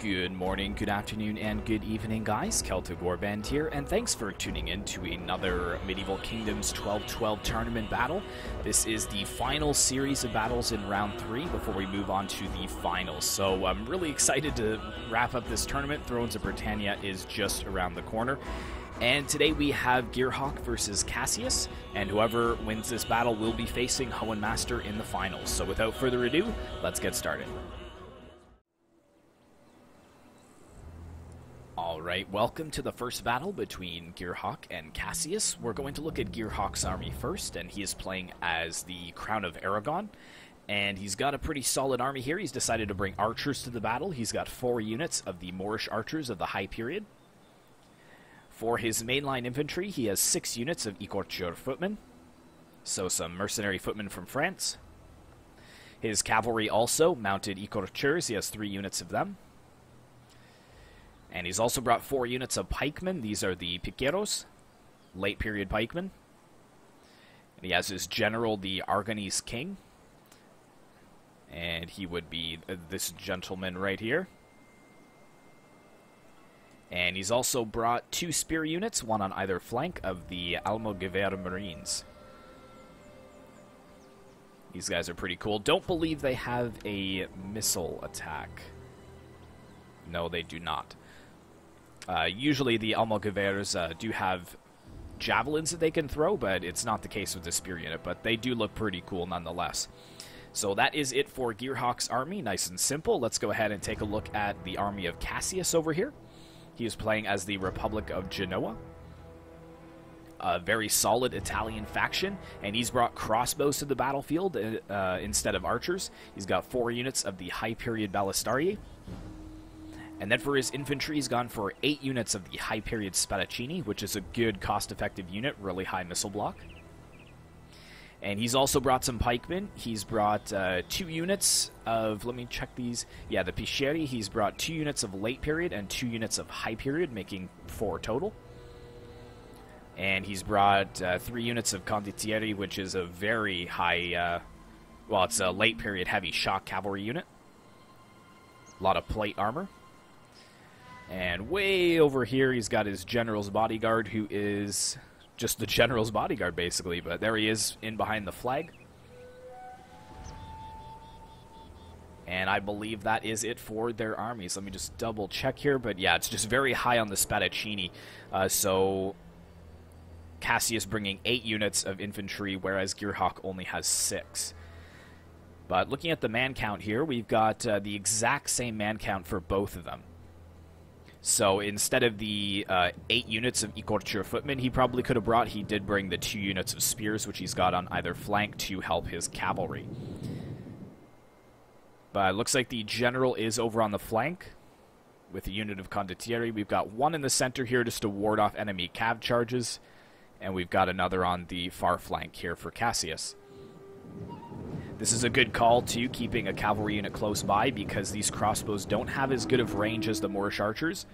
Good morning, good afternoon, and good evening, guys. Celtic Warband here, and thanks for tuning in to another Medieval Kingdoms 12-12 tournament battle. This is the final series of battles in round 3 before we move on to the finals. So I'm really excited to wrap up this tournament. Thrones of Britannia is just around the corner. And today we have GEARHAWK versus CASSIUS, and whoever wins this battle will be facing Hoenn Master in the finals. So without further ado, let's get started. Alright, welcome to the first battle between GEARHAWK and CASSIUS. We're going to look at GEARHAWK's army first, and he is playing as the Crown of Aragon. And he's got a pretty solid army here. He's decided to bring archers to the battle. He's got 4 units of the Moorish archers of the High Period. For his mainline infantry, he has 6 units of Écorcheurs footmen, so some mercenary footmen from France. His cavalry also mounted Écorcheurs. He has 3 units of them. And he's also brought 4 units of pikemen. These are the piqueros, late period pikemen. And he has his general, the Aragonese king. And he would be this gentleman right here. And he's also brought 2 spear units, one on either flank, of the Almogaver Marines. These guys are pretty cool. Don't believe they have a missile attack. No, they do not. Usually the Almogavers do have javelins that they can throw, but it's not the case with the spear unit, but they do look pretty cool nonetheless. So that is it for GEARHAWK's army, nice and simple. Let's go ahead and take a look at the army of CASSIUS over here. He is playing as the Republic of Genoa, a very solid Italian faction, and he's brought crossbows to the battlefield instead of archers. He's got 4 units of the High Period Balistarii. And then for his infantry, he's gone for 8 units of the High Period Spadaccini, which is a good cost-effective unit, really high missile block. And he's also brought some pikemen. He's brought 2 units of, let me check these, yeah, the Picheri. He's brought 2 units of late period and 2 units of high period, making 4 total. And he's brought 3 units of Condottieri, which is a very high, well, it's a late period heavy shock cavalry unit. A lot of plate armor. And way over here, he's got his general's bodyguard, who is just the general's bodyguard, basically. But there he is in behind the flag. And I believe that is it for their armies. Let me just double check here. But yeah, it's just very high on the Spadaccini. So CASSIUS bringing 8 units of infantry, whereas GEARHAWK only has 6. But looking at the man count here, we've got the exact same man count for both of them. So instead of the 8 units of Écorcheurs footmen he probably could have brought, he did bring the 2 units of spears, which he's got on either flank to help his cavalry. But it looks like the general is over on the flank with a unit of Condottieri. We've got 1 in the center here just to ward off enemy cav charges, and we've got another on the far flank here for CASSIUS. This is a good call, too, keeping a cavalry unit close by, because these crossbows don't have as good of range as the Moorish archers.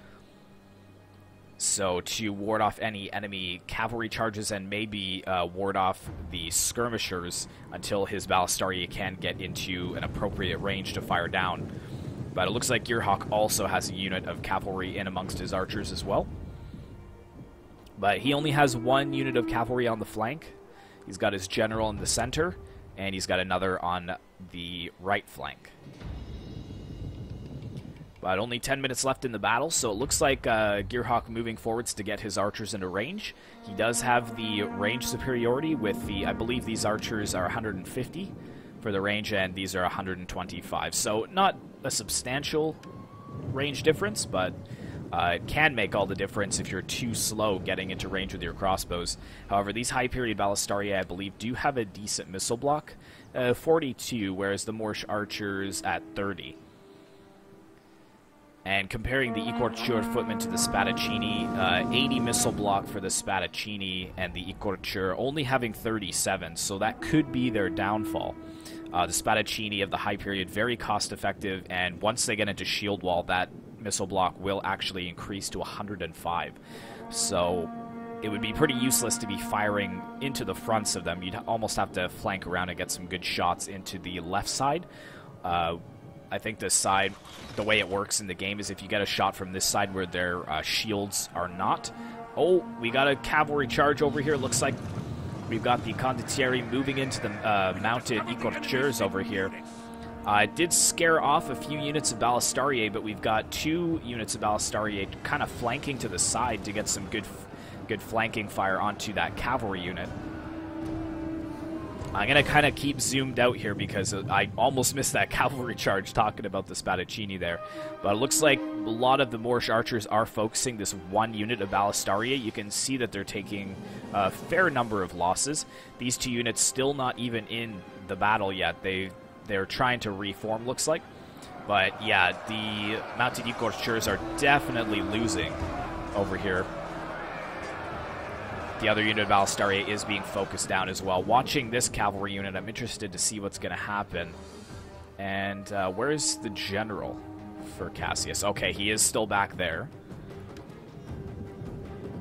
So to ward off any enemy cavalry charges and maybe ward off the skirmishers until his Balistarii can get into an appropriate range to fire down. But it looks like GEARHAWK also has a unit of cavalry in amongst his archers as well. But he only has 1 unit of cavalry on the flank. He's got his general in the center, and he's got another on the right flank. But only 10 minutes left in the battle, so it looks like GEARHAWK moving forwards to get his archers into range. He does have the range superiority with the, I believe these archers are 150 for the range, and these are 125. So not a substantial range difference, but it can make all the difference if you're too slow getting into range with your crossbows. However, these high period Balistarii, I believe, do have a decent missile block, 42, whereas the Moorish archers at 30. And comparing the Écorcheurs footmen to the Spadaccini, 80 missile block for the Spadaccini, and the Écorcheurs only having 37, so that could be their downfall. The Spadaccini of the high period, very cost effective, and once they get into shield wall, that missile block will actually increase to 105. So it would be pretty useless to be firing into the fronts of them. You'd almost have to flank around and get some good shots into the left side. I think this side, the way it works in the game is if you get a shot from this side where their shields are not. Oh, we got a cavalry charge over here. Looks like we've got the condottieri moving into the mounted écorcheurs over here. It did scare off a few units of ballistariae, but we've got 2 units of ballistariae kind of flanking to the side to get some good flanking fire onto that cavalry unit. I'm going to kind of keep zoomed out here because I almost missed that cavalry charge talking about the Spadaccini there. But it looks like a lot of the Moorish archers are focusing this 1 unit of ballistariae. You can see that they're taking a fair number of losses. These 2 units still not even in the battle yet. They're trying to reform, looks like. But yeah, the mounted écorcheurs are definitely losing over here. The other unit of ballistariae is being focused down as well. Watching this cavalry unit, I'm interested to see what's going to happen. And where's the general for Cassius? Okay, he is still back there.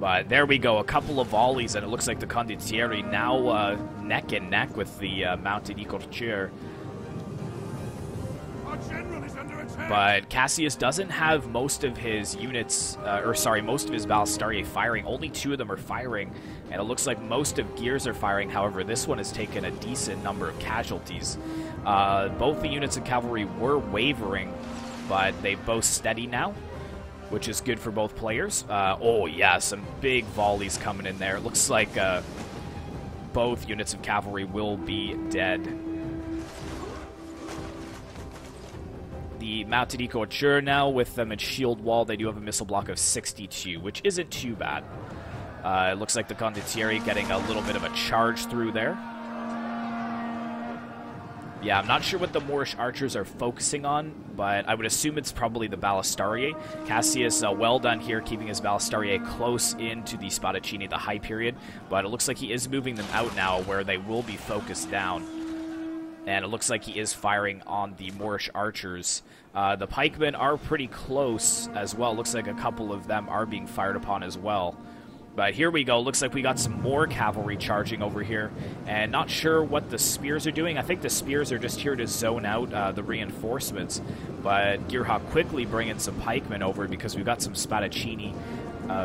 But there we go, a couple of volleys, and it looks like the condottieri now neck and neck with the mounted écorcheur. But Cassius doesn't have most of his units, most of his ballistariae firing. Only 2 of them are firing, and it looks like most of Gears are firing. However, this one has taken a decent number of casualties. Both the units of cavalry were wavering, but they both steady now, which is good for both players. Oh yeah, some big volleys coming in there. It looks like both units of cavalry will be dead. The mounted écorcheur now with them at shield wall. They do have a missile block of 62, which isn't too bad. It looks like the condottieri getting a little bit of a charge through there. Yeah, I'm not sure what the Moorish archers are focusing on, but I would assume it's probably the ballistariae. Cassius, well done here, keeping his ballistariae close into the Spadaccini, the high period, but it looks like he is moving them out now where they will be focused down. And it looks like he is firing on the Moorish archers. The pikemen are pretty close as well. Looks like a couple of them are being fired upon as well. But here we go. Looks like we got some more cavalry charging over here. And not sure what the spears are doing. I think the spears are just here to zone out the reinforcements. But GEARHAWK quickly bringing some pikemen over because we've got some Spadaccini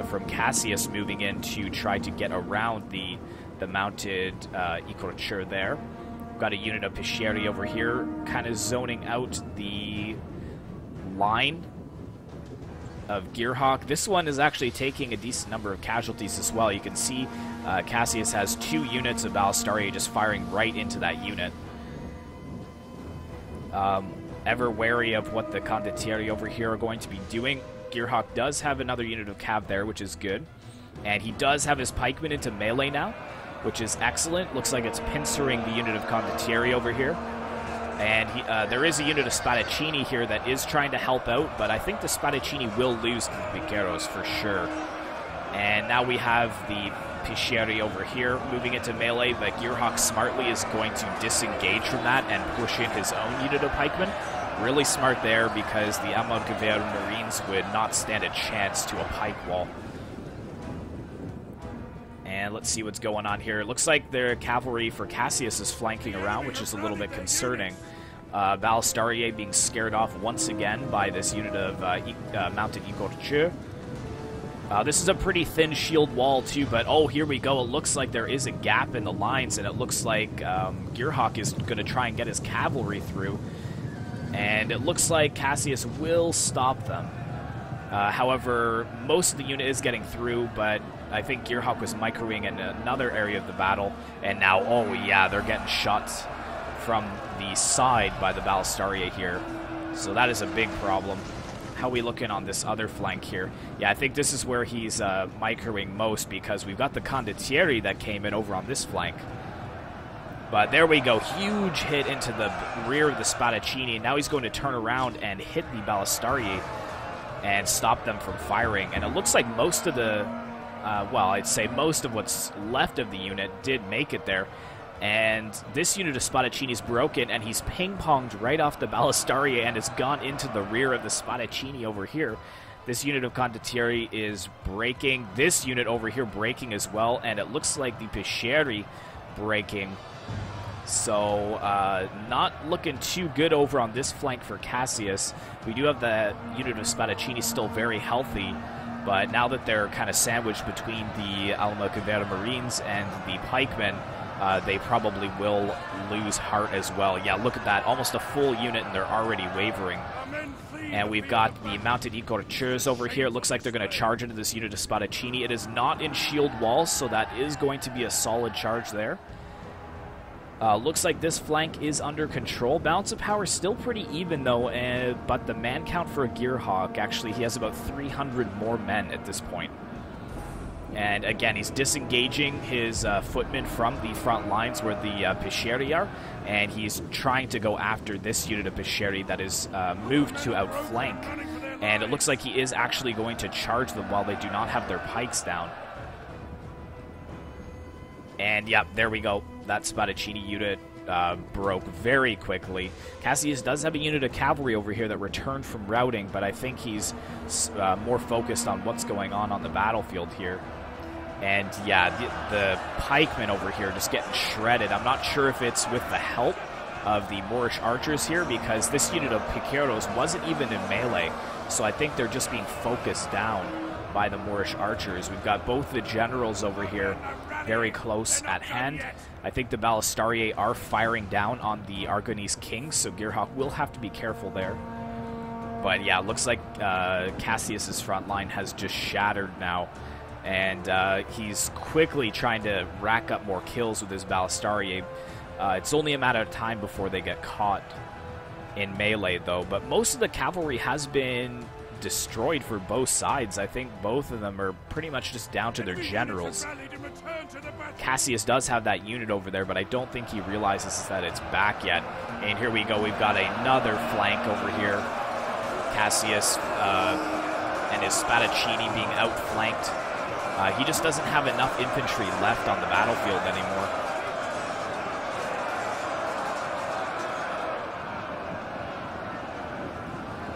from Cassius moving in to try to get around the mounted écorcheur there. Got a unit of Piscieri over here, kind of zoning out the line of GEARHAWK. This one is actually taking a decent number of casualties as well. You can see Cassius has 2 units of ballistariae just firing right into that unit. Ever wary of what the condottieri over here are going to be doing. GEARHAWK does have another unit of cav there, which is good. And he does have his pikemen into melee now, which is excellent. Looks like it's pincering the unit of condottieri over here. And there is a unit of Spadaccini here that is trying to help out, but I think the Spadaccini will lose to the Piqueros for sure. And now we have the Piscieri over here moving into melee, but GEARHAWK smartly is going to disengage from that and push in his own unit of pikemen. Really smart there because the Almogaver Marines would not stand a chance to a pike wall. And let's see what's going on here. It looks like their cavalry for Cassius is flanking around, which is a little bit concerning. Ballistariae being scared off once again by this unit of mounted écorcheur. This is a pretty thin shield wall too, but oh, here we go. It looks like there is a gap in the lines, and it looks like GEARHAWK is going to try and get his cavalry through. And it looks like Cassius will stop them. However, most of the unit is getting through, but I think GEARHAWK was microwing in another area of the battle, and now, oh yeah, they're getting shot from the side by the ballistariae here. So that is a big problem. How are we looking on this other flank here? Yeah, I think this is where he's microwing most because we've got the condottieri that came in over on this flank. But there we go, huge hit into the rear of the Spadaccini. Now he's going to turn around and hit the ballistariae and stop them from firing. And it looks like most of the, well, I'd say most of what's left of the unit did make it there. And this unit of Spadaccini is broken, and he's ping-ponged right off the ballistariae and has gone into the rear of the Spadaccini over here. This unit of condottieri is breaking. This unit over here breaking as well, and it looks like the Piscieri breaking. So, not looking too good over on this flank for Cassius. We do have the unit of Spadaccini still very healthy, but now that they're kind of sandwiched between the Almaguer Marines and the pikemen, they probably will lose heart as well. Yeah, look at that. Almost a full unit, and they're already wavering. And we've got the mounted Ecorchers over here. It looks like they're going to charge into this unit of Spadaccini. It is not in shield walls, so that is going to be a solid charge there. Looks like this flank is under control. Balance of power still pretty even, though, but the man count for a GEARHAWK, actually, he has about 300 more men at this point. And again, he's disengaging his footmen from the front lines where the Picheri are, and he's trying to go after this unit of Picheri that is moved to outflank. And it looks like he is actually going to charge them while they do not have their pikes down. And yeah, there we go. That Spadaccini unit broke very quickly. Cassius does have a unit of cavalry over here that returned from routing, but I think he's more focused on what's going on the battlefield here. And yeah, the pikemen over here just getting shredded. I'm not sure if it's with the help of the Moorish archers here, because this unit of piqueros wasn't even in melee. So I think they're just being focused down by the Moorish archers. We've got both the generals over here very close at hand. I think the Ballistariae are firing down on the Aragonese kings, so GEARHAWK will have to be careful there. But yeah, it looks like Cassius's front line has just shattered now. And he's quickly trying to rack up more kills with his Ballistariae. It's only a matter of time before they get caught in melee, though. But most of the cavalry has been destroyed for both sides. I think both of them are pretty much just down to their generals. Cassius does have that unit over there, but I don't think he realizes that it's back yet. And here we go. We've got another flank over here. Cassius and his Spadaccini being outflanked. He just doesn't have enough infantry left on the battlefield anymore.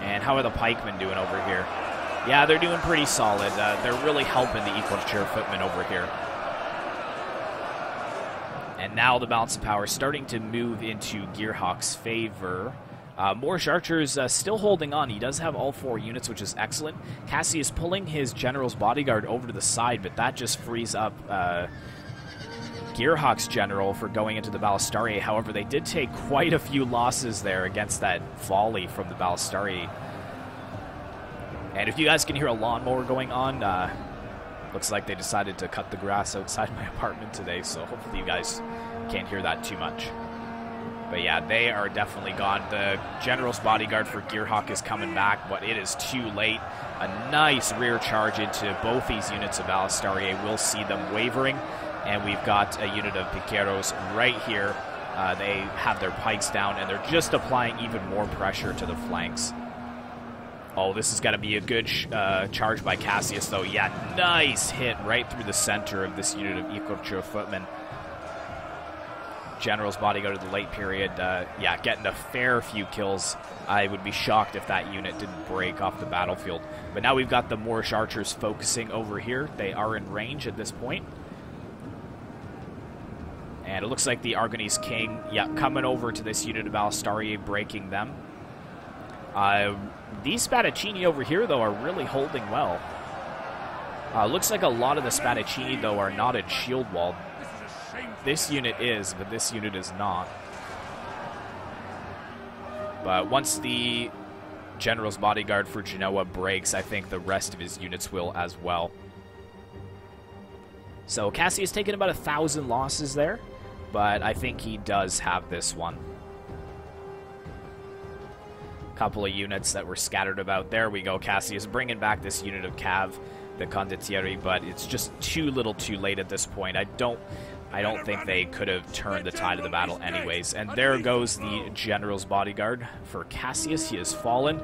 And how are the pikemen doing over here? Yeah, they're doing pretty solid. They're really helping the Ecorcher footmen over here. And now the balance of power starting to move into GEARHAWK's favor. Moorish archers still holding on. He does have all 4 units, which is excellent. Cassius pulling his general's bodyguard over to the side, but that just frees up GEARHAWK's general for going into the Ballistariae. However, they did take quite a few losses there against that volley from the Ballistariae. And if you guys can hear a lawnmower going on, looks like they decided to cut the grass outside my apartment today, so hopefully you guys can't hear that too much. But yeah, they are definitely gone. The general's bodyguard for GEARHAWK is coming back, but it is too late. A nice rear charge into both these units of Ballistariae will see them wavering. And we've got a unit of piqueros right here. They have their pikes down, and they're just applying even more pressure to the flanks. Oh, this is going to be a good charge by Cassius, though. Yeah, nice hit right through the center of this unit of Ecorcher footmen. General's bodyguard of the late period, yeah, getting a fair few kills. I would be shocked if that unit didn't break off the battlefield. But now we've got the Moorish archers focusing over here. They are in range at this point. And it looks like the Aragonese king, yeah, coming over to this unit of Ballistariae, breaking them. These Spadaccini over here, though, are really holding well. Looks like a lot of the Spadaccini, though, are not at shield wall. This unit is, but this unit is not. But once the general's bodyguard for Genoa breaks, I think the rest of his units will as well. So Cassius taken about 1,000 losses there, but I think he does have this one. Couple of units that were scattered about. There we go, Cassius bringing back this unit of Cav, the Condottieri, but it's just too little too late at this point. I don't think they could have turned the tide of the battle anyways. And there goes the general's bodyguard for Cassius. He has fallen.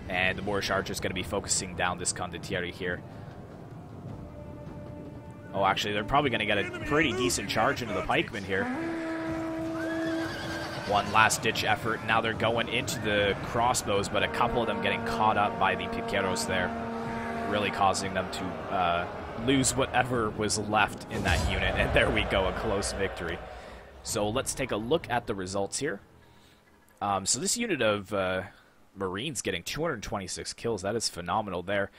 And the Moorish archer is going to be focusing down this Condottieri here. Oh, actually, they're probably going to get a pretty decent charge into the pikemen here. One last-ditch effort. Now they're going into the crossbows, but a couple of them getting caught up by the piqueros there, really causing them to lose whatever was left in that unit, and there we go, a close victory. So let's take a look at the results here. So this unit of Marines getting 226 kills, that is phenomenal there.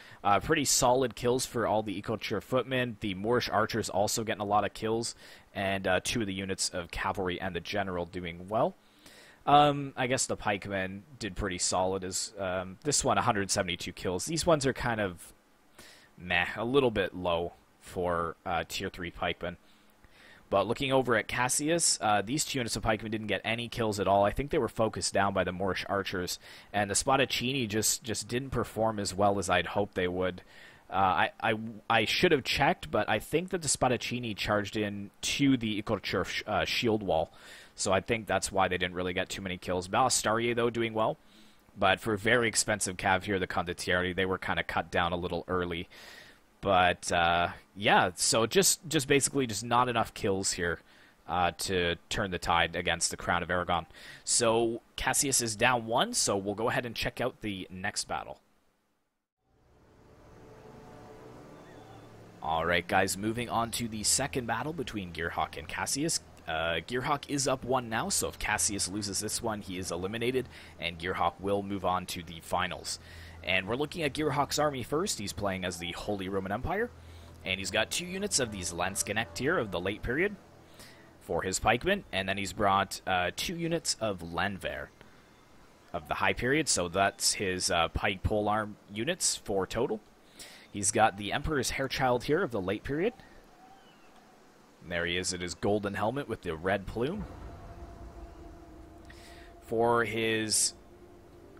Pretty solid kills for all the Eco-Chair footmen. The Moorish archers also getting a lot of kills, and 2 of the units of cavalry and the general doing well. I guess the pikemen did pretty solid as this one, 172 kills. These ones are kind of meh, a little bit low for tier 3 pikemen. But looking over at Cassius, these 2 units of pikemen didn't get any kills at all. I think they were focused down by the Moorish archers, and the Spadaccini just didn't perform as well as I'd hoped they would. I should have checked, but I think that the Spadaccini charged in to the Eco-Chair shield wall, so I think that's why they didn't really get too many kills. Balistarii, though, doing well, but for very expensive cav here, the Condottieri, they were kind of cut down a little early. But, yeah, so just basically just not enough kills here to turn the tide against the Crown of Aragon. So Cassius is down 1, so we'll go ahead and check out the next battle. Alright, guys, moving on to the second battle between GEARHAWK and Cassius. GEARHAWK is up 1 now, so if Cassius loses this one, he is eliminated, and GEARHAWK will move on to the finals. And we're looking at GEARHAWK's army first. He's playing as the Holy Roman Empire, and he's got 2 units of these Landsknecht here of the late period for his pikemen, and then he's brought 2 units of Landwehr of the high period, so that's his pike polearm units for total. He's got the Emperor's Hairchild here of the late period. And there he is in his golden helmet with the red plume. For his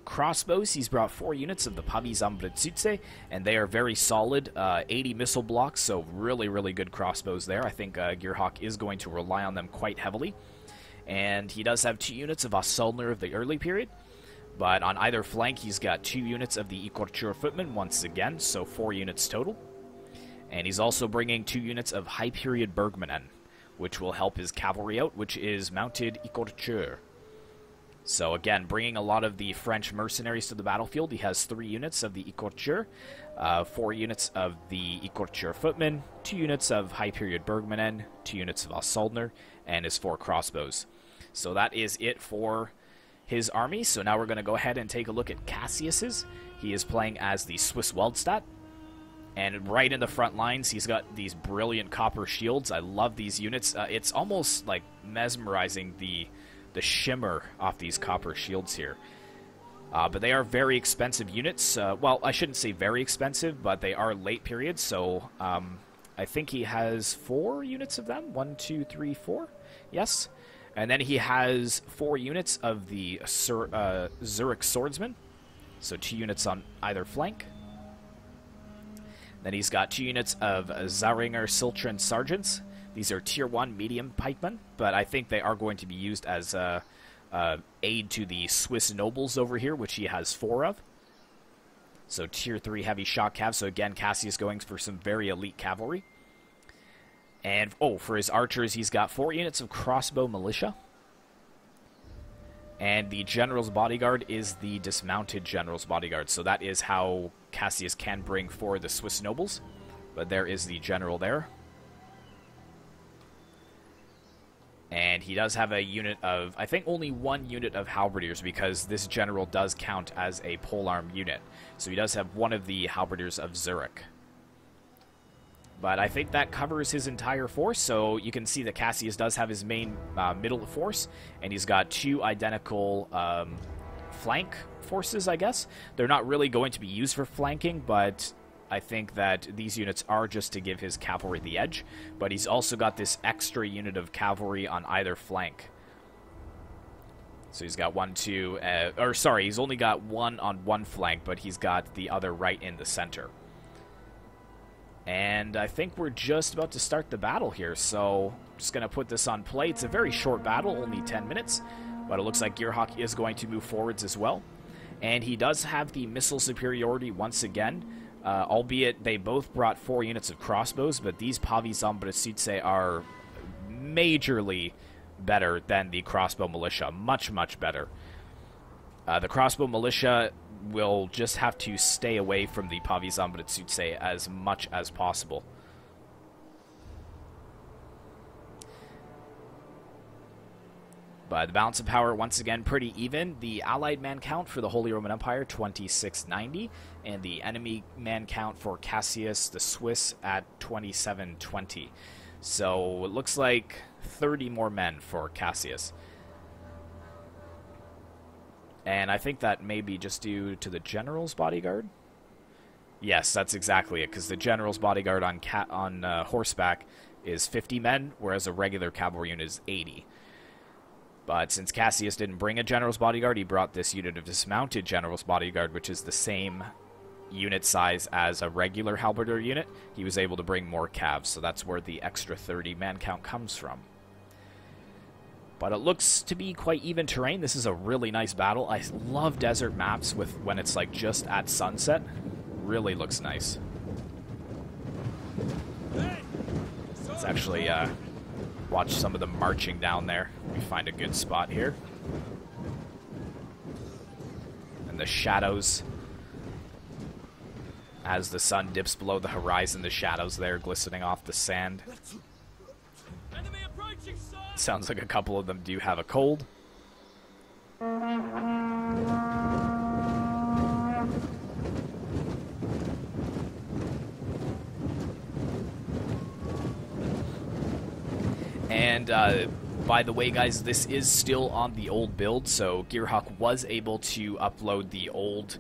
crossbows, he's brought 4 units of the Pavizambritsutse, and they are very solid, 80 missile blocks, so really good crossbows there. I think GEARHAWK is going to rely on them quite heavily. And he does have 2 units of Assaultner of the early period, but on either flank he's got 2 units of the Eco-Chair footmen once again, so 4 units total. And he's also bringing 2 units of high period Bergmannen, which will help his cavalry out, which is mounted Eco-Chair. So again, bringing a lot of the French mercenaries to the battlefield. He has 3 units of the Eco-Chair, 4 units of the Eco-Chair footmen, 2 units of high period Bergmannen, 2 units of Assaultner, and his 4 crossbows. So that is it for his army. So now we're going to go ahead and take a look at Cassius's. He is playing as the Swiss Waldstadt. And right in the front lines, he's got these brilliant copper shields. I love these units. It's almost like mesmerizing the shimmer off these copper shields here. But they are very expensive units. Well, I shouldn't say very expensive, but they are late period. So I think he has 4 units of them. 1, 2, 3, 4. Yes. And then he has 4 units of the Zurich Swordsman. So 2 units on either flank. Then he's got 2 units of Zaringer Siltran Sergeants. These are tier 1 medium pikemen, but I think they are going to be used as aid to the Swiss nobles over here, which he has 4 of. So tier 3 heavy shock cav. So again, Cassius going for some very elite cavalry. And, oh, for his archers, he's got 4 units of crossbow militia. And the general's bodyguard is the dismounted general's bodyguard. So that is how Cassius can bring for the Swiss nobles. But there is the general there. And he does have a unit of, I think only 1 unit of halberdiers, because this general does count as a polearm unit. So he does have 1 of the halberdiers of Zurich. But I think that covers his entire force, so you can see that Cassius does have his main middle force, and he's got 2 identical flank forces, I guess. They're not really going to be used for flanking, but I think that these units are just to give his cavalry the edge. But he's also got this extra unit of cavalry on either flank. So he's got 1, 2, or sorry, he's only got 1 on one flank, but he's got the other right in the center. And I think we're just about to start the battle here, so I'm just going to put this on play. It's a very short battle, only 10 minutes, but it looks like GEARHAWK is going to move forwards as well. And he does have the missile superiority once again, albeit they both brought 4 units of crossbows, but these Pavizambritsutse are majorly better than the crossbow militia. Much better. The crossbow militia will just have to stay away from the Pavizambritsutse as much as possible. But the balance of power, once again, pretty even. The allied man count for the Holy Roman Empire, 2690. And the enemy man count for Cassius, the Swiss, at 2720. So it looks like 30 more men for Cassius. And I think that may be just due to the general's bodyguard. Yes, that's exactly it, because the general's bodyguard on horseback is 50 men, whereas a regular cavalry unit is 80. But since Cassius didn't bring a general's bodyguard, he brought this unit of dismounted general's bodyguard, which is the same unit size as a regular halberdier unit. He was able to bring more cavs, so that's where the extra 30 man count comes from. But it looks to be quite even terrain. This is a really nice battle. I love desert maps with when it's like just at sunset. Really looks nice. Let's actually watch some of them marching down there. We find a good spot here. And the shadows, as the sun dips below the horizon, the shadows there glistening off the sand. Sounds like a couple of them do have a cold. And by the way, guys, this is still on the old build, so GEARHAWK was able to upload the old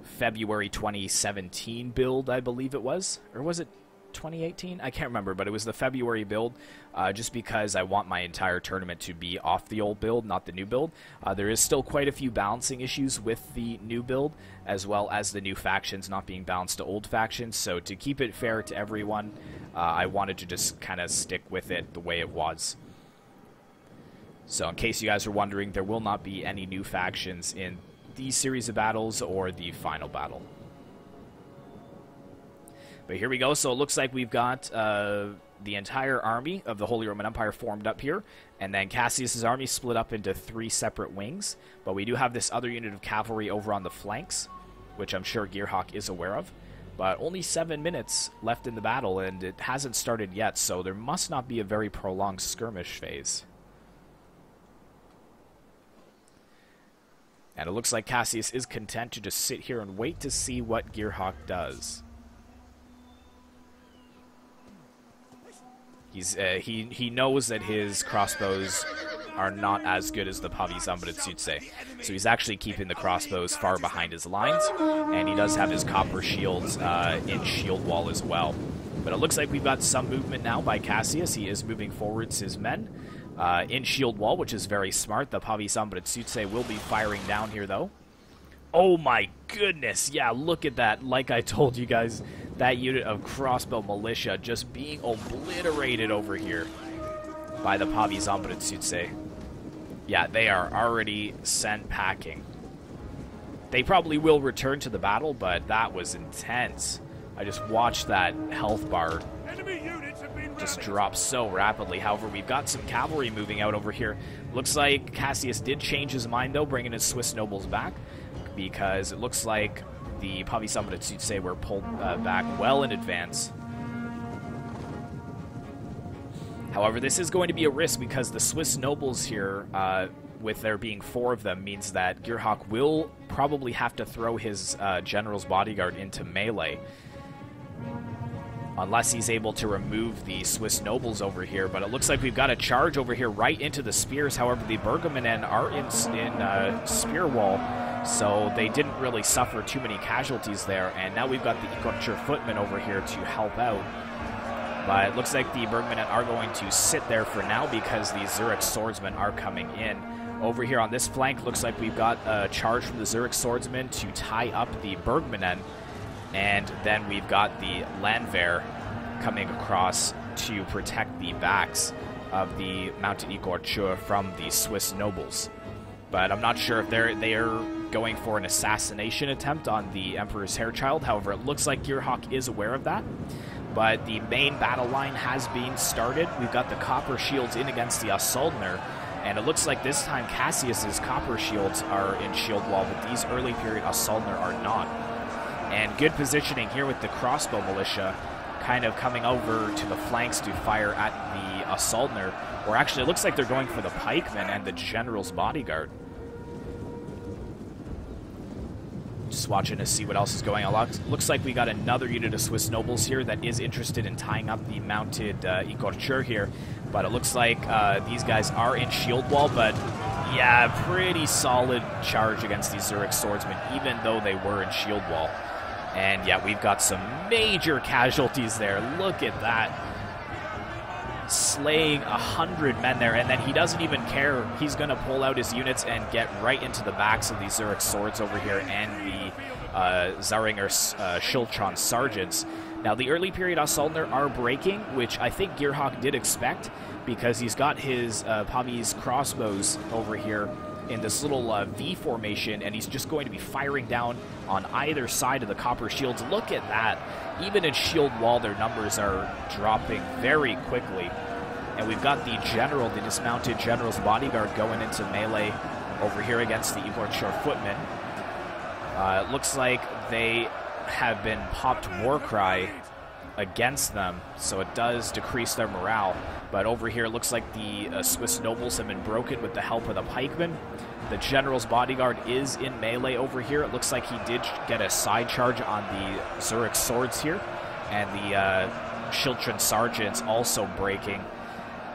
February 2017 build, I believe it was. Or was it 2018? I can't remember, but it was the February build, just because I want my entire tournament to be off the old build, not the new build. There is still quite a few balancing issues with the new build, as well as the new factions not being balanced to old factions, so to keep it fair to everyone, I wanted to just kind of stick with it the way it was. So in case you guys are wondering, there will not be any new factions in these series of battles or the final battle. But here we go. So it looks like we've got the entire army of the Holy Roman Empire formed up here, and then Cassius's army split up into 3 separate wings. But we do have this other unit of cavalry over on the flanks, which I'm sure GEARHAWK is aware of. But only 7 minutes left in the battle, and it hasn't started yet, so there must not be a very prolonged skirmish phase. And it looks like Cassius is content to just sit here and wait to see what GEARHAWK does. He knows that his crossbows are not as good as the Pavisambritsytse, so he's actually keeping the crossbows far behind his lines, and he does have his copper shields in shield wall as well. But it looks like we've got some movement now by Cassius. He is moving forwards his men in shield wall, which is very smart. The Pavisambritsytse will be firing down here, though. Oh my goodness, yeah, look at that. Like I told you guys, that unit of crossbow militia just being obliterated over here by the Pavisambritsytse. Yeah, they are already sent packing. They probably will return to the battle, but that was intense. I just watched that health bar just drop so rapidly. However, we've got some cavalry moving out over here. Looks like Cassius did change his mind, though, bringing his Swiss nobles back, because it looks like the Pavisambritsytse were pulled back well in advance. However, this is going to be a risk because the Swiss nobles here, with there being 4 of them, means that GEARHAWK will probably have to throw his general's bodyguard into melee, unless he's able to remove the Swiss nobles over here. But it looks like we've got a charge over here right into the spears. However, the Bergamannen are in spear wall, so they didn't really suffer too many casualties there. And now we've got the Ikorcher footmen over here to help out. But it looks like the Bergamannen are going to sit there for now because the Zurich swordsmen are coming in. Over here on this flank, looks like we've got a charge from the Zurich swordsmen to tie up the Bergamannen. And then we've got the Landwehr coming across to protect the backs of the mounted Ikorcher from the Swiss nobles. But I'm not sure if they are going for an assassination attempt on the Emperor's Hairchild. However, it looks like GEARHAWK is aware of that. But the main battle line has been started. We've got the copper shields in against the Assaultner. And it looks like this time Cassius's copper shields are in shield wall, but these early period Assaultner are not. And good positioning here with the crossbow militia kind of coming over to the flanks to fire at the Assaultner. Or actually, it looks like they're going for the Pikemen and the General's Bodyguard. Just watching to see what else is going on. Looks like we got another unit of Swiss nobles here that is interested in tying up the mounted Ikorchur here. But it looks like these guys are in shield wall, but yeah, pretty solid charge against these Zurich swordsmen, even though they were in shield wall. And yeah, we've got some major casualties there. Look at that. Slaying 100 men there, and then he doesn't even care. He's going to pull out his units and get right into the backs of these Zurich swords over here and the Zaringer Schildtron sergeants. Now, the early period Assaultner are breaking, which I think GEARHAWK did expect, because he's got his Pavis crossbows over here in this little V formation, and he's just going to be firing down on either side of the copper shields. Look at that. Even in shield wall, their numbers are dropping very quickly. And we've got the general, the dismounted general's bodyguard, going into melee over here against the Ikorchur footmen. It looks like they have been popped Warcry against them, so it does decrease their morale. But over here, it looks like the Swiss nobles have been broken with the help of the pikemen. The general's bodyguard is in melee over here. It looks like he did get a side charge on the Zurich swords here, and the Schildtron sergeants also breaking.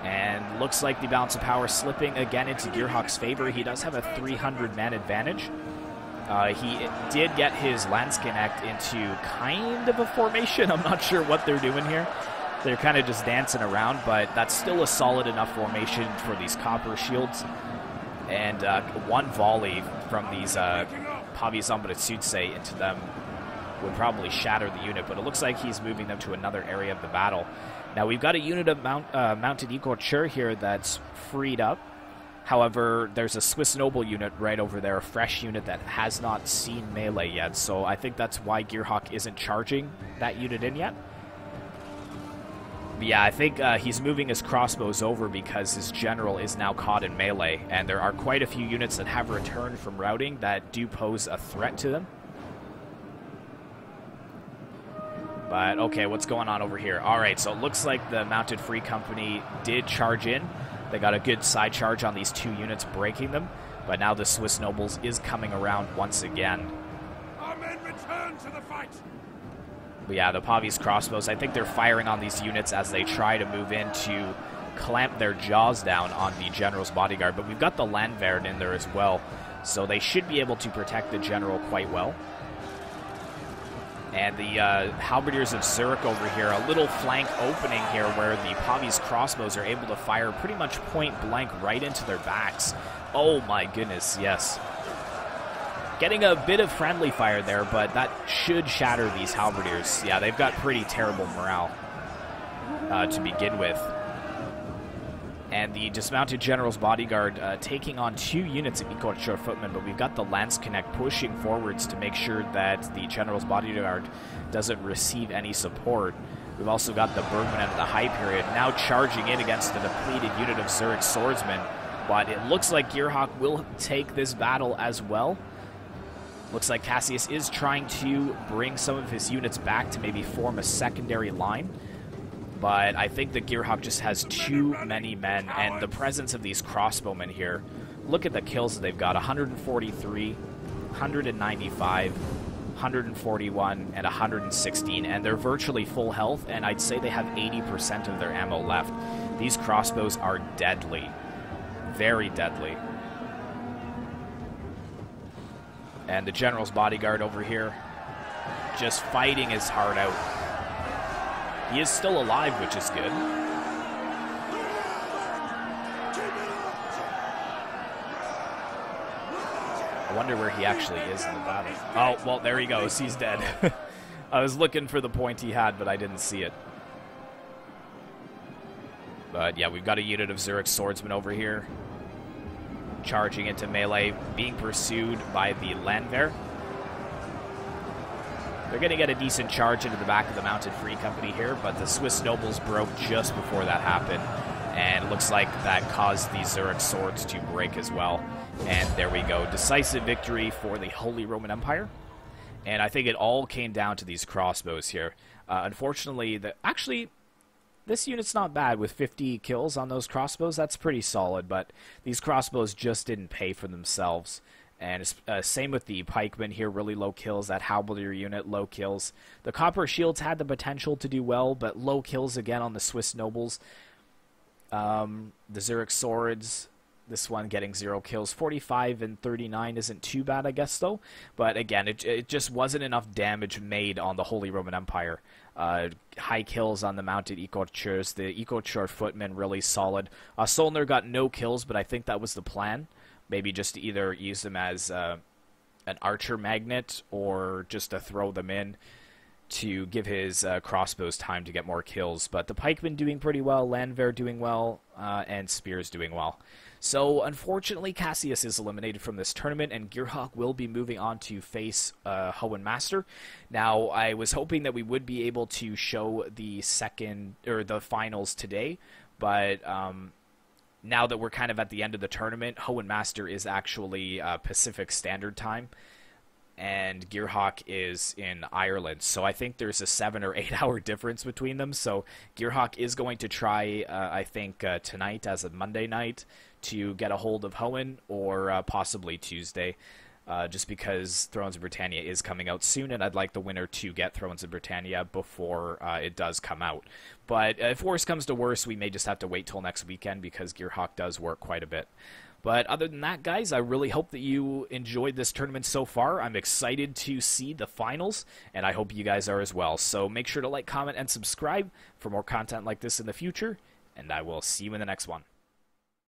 And looks like the balance of power slipping again into GEARHAWK's favor. He does have a 300-man advantage. He did get his Landsknecht into kind of a formation. I'm not sure what they're doing here. They're kind of just dancing around, but that's still a solid enough formation for these copper shields. And one volley from these Pavis Ambritsutse into them would probably shatter the unit, but it looks like he's moving them to another area of the battle. Now, we've got a unit of mounted Ikorchur here that's freed up. However, there's a Swiss noble unit right over there, a fresh unit that has not seen melee yet, so I think that's why GEARHAWK isn't charging that unit in yet. But yeah, I think he's moving his crossbows over because his general is now caught in melee, and there are quite a few units that have returned from routing that do pose a threat to them. But, okay, what's going on over here? Alright, so it looks like the Mounted Free Company did charge in. They got a good side charge on these two units, breaking them. But now the Swiss nobles is coming around once again. Our men return to the fight! But yeah, the Pavis crossbows, I think they're firing on these units as they try to move in to clamp their jaws down on the general's bodyguard. But we've got the Landwehr in there as well, so they should be able to protect the general quite well. And the Halberdiers of Zurich over here, a little flank opening here where the Pavis crossbows are able to fire pretty much point blank right into their backs. Oh my goodness, yes. Getting a bit of friendly fire there, but that should shatter these Halberdiers. Yeah, they've got pretty terrible morale to begin with. And the dismounted general's bodyguard taking on two units of Ikorchur footmen, but we've got the Landsknecht pushing forwards to make sure that the general's bodyguard doesn't receive any support. We've also got the Bergman at the high period now charging in against the depleted unit of Zurich swordsmen, but it looks like GEARHAWK will take this battle as well. Looks like Cassius is trying to bring some of his units back to maybe form a secondary line. But I think that GEARHAWK just has too many men, and the presence of these crossbowmen here. Look at the kills that they've got: 143, 195, 141, and 116, and they're virtually full health, and I'd say they have 80% of their ammo left. These crossbows are deadly. Very deadly. And the general's bodyguard over here just fighting his heart out. He is still alive, which is good. I wonder where he actually is in the battle. Oh, well, there he goes. He's dead. I was looking for the point he had, but I didn't see it. But yeah, we've got a unit of Zurich swordsmen over here, charging into melee, being pursued by the Landwehr. They're going to get a decent charge into the back of the Mounted Free Company here, but the Swiss nobles broke just before that happened, and it looks like that caused the Zurich swords to break as well. And there we go. Decisive victory for the Holy Roman Empire. And I think it all came down to these crossbows here. Unfortunately, actually, This unit's not bad with 50 kills on those crossbows. That's pretty solid, but these crossbows just didn't pay for themselves. And same with the pikemen here, really low kills. That halberdier unit, low kills. The copper shields had the potential to do well, but low kills again on the Swiss nobles. The Zurich swords, this one getting 0 kills. 45 and 39 isn't too bad, I guess, though. But again, it just wasn't enough damage made on the Holy Roman Empire. High kills on the mounted Ecochers. The Ecocher footmen really solid. Solner got no kills, but I think that was the plan. Maybe just to either use them as an archer magnet or just to throw them in to give his crossbows time to get more kills. But the pikemen doing pretty well, Landwehr doing well, and Spears doing well. So, unfortunately, Cassius is eliminated from this tournament, and GEARHAWK will be moving on to face Hohen Master. Now, I was hoping that we would be able to show the finals today, but now that we're kind of at the end of the tournament, Hohen Master is actually Pacific Standard Time, and GEARHAWK is in Ireland. So I think there's a 7 or 8 hour difference between them. So GEARHAWK is going to try, I think, tonight as a Monday night to get a hold of Hohen, or possibly Tuesday, just because Thrones of Britannia is coming out soon, and I'd like the winner to get Thrones of Britannia before it does come out. But if worse comes to worse, we may just have to wait till next weekend, because GEARHAWK does work quite a bit. But other than that, guys, I really hope that you enjoyed this tournament so far. I'm excited to see the finals, and I hope you guys are as well. So make sure to like, comment, and subscribe for more content like this in the future, and I will see you in the next one.